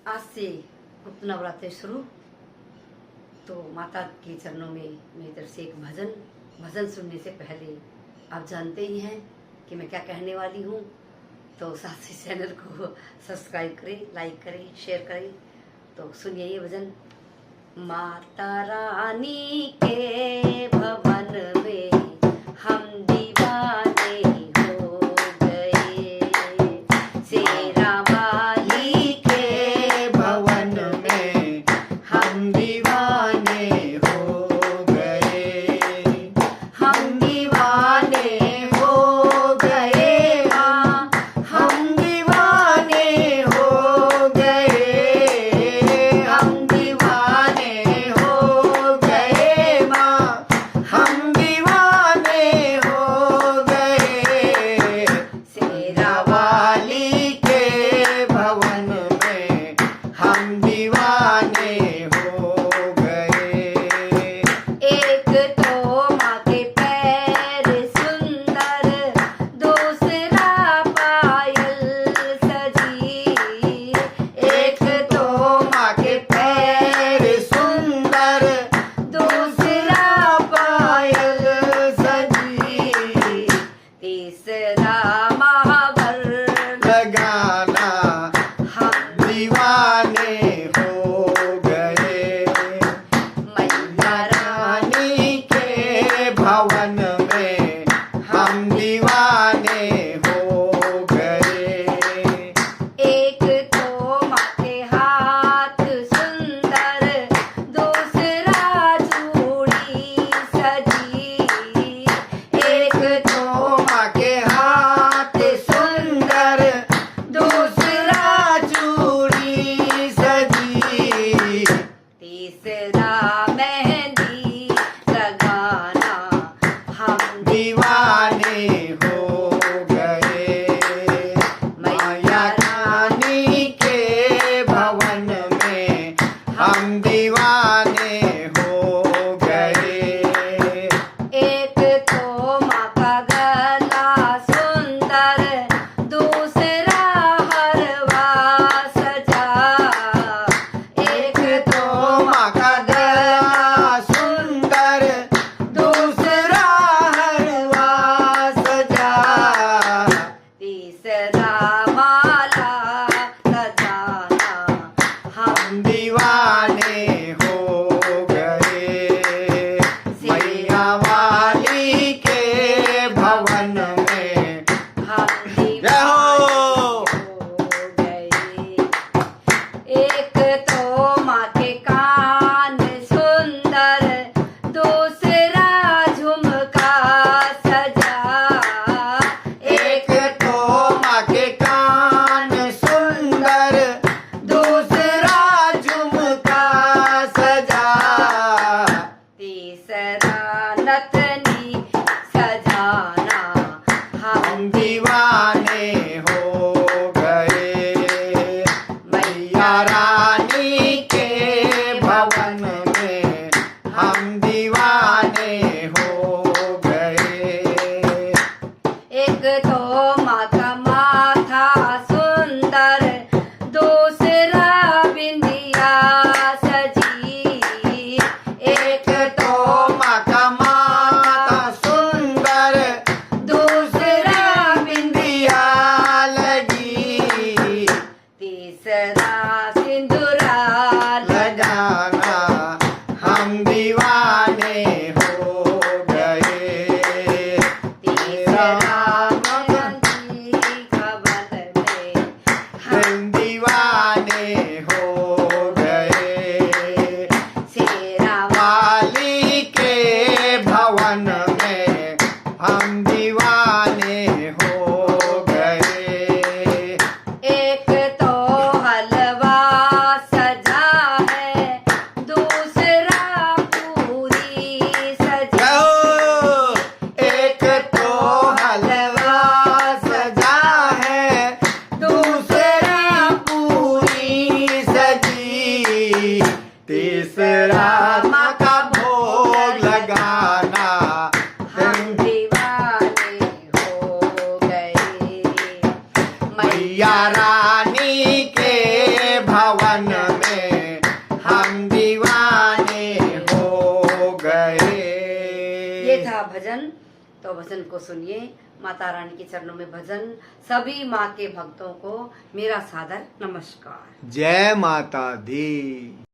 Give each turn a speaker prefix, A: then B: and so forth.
A: आज से गुप्त नवरात्रि शुरू। तो माता के चरणों में मेरी तरफ से एक भजन सुनने से पहले आप जानते ही हैं कि मैं क्या कहने वाली हूँ। तो साथ ही चैनल को सब्सक्राइब करें, लाइक करें, शेयर करें। तो सुनिए ये भजन। माता रानी के भवन में हम दीवाने हो गए, शेरा वाली के भवन में हम दीवाने हो गए, हम दीवाने हो गए माँ, हम दीवाने हो गए, हम दीवाने हो गए माँ, हम दीवाने हो गए, शेरा वाली के भवन में हम दीवाने हो गए। एक तो माँ के पैर सुंदर, दूसरा पायल सजी। एक तो माँ के पैर सुंदर, दूसरा पायल सजी। तीसरा महावर लगाना हम दीवाने हो गए, मैया रानी के भवन में हम दीवाने हो गए। एक तो माँ के हाथ सुंदर, दूसरा चूड़ी सजी। एक तो माँ के हाथ सुंदर, दूसरा चूड़ी सजी। तीसरा मेहंदी लगाना हम दीवाने हो गए, मैया रानी के भवन में हम दीवाने हो गए। एक तो माँ का गला सुंदर, दूसरा हरवा सजा। एक तो माँ का गला सुंदर, दूसरा हरवा सजा। तीसरा माला सजाना हम दीवाने हो गए, मैया वाली के भवन में हम दीवाने हो गए। एक तो माँ के कान सुंदर, दूसरा झुमका सजा। एक तो माँ के कान सुंदर, दूसरा झुमका सजा। तीसरा नथनी सजाना हम दीवाने हो गए, मैया रानी के भवन में हम दीवाने हो गए। एक तो माँ का माथा सुंदर, दूसरा बिंदिया सजी। एक तो माँ का माथा सुंदर, दूसरा बिंदिया लगी। तीसरा सिंदूरा लगाना हम दीवाने हो गए। तीसरा मेहंदी भवन में हम दीवाने हो गए, शेरा वाली के भवन में हम दीवाने हो गए। एक तो हलवा सजा है, दूसरा पूरी सजा। एक तो हलवा सजा है, दूसरा पूरी सजी। तीसरा माँ का भोग लगाना हम दीवाने हो गए, मैया रानी के भवन तो भजन को सुनिए। माता रानी के चरणों में भजन। सभी माँ के भक्तों को मेरा सादर नमस्कार।
B: जय माता दी।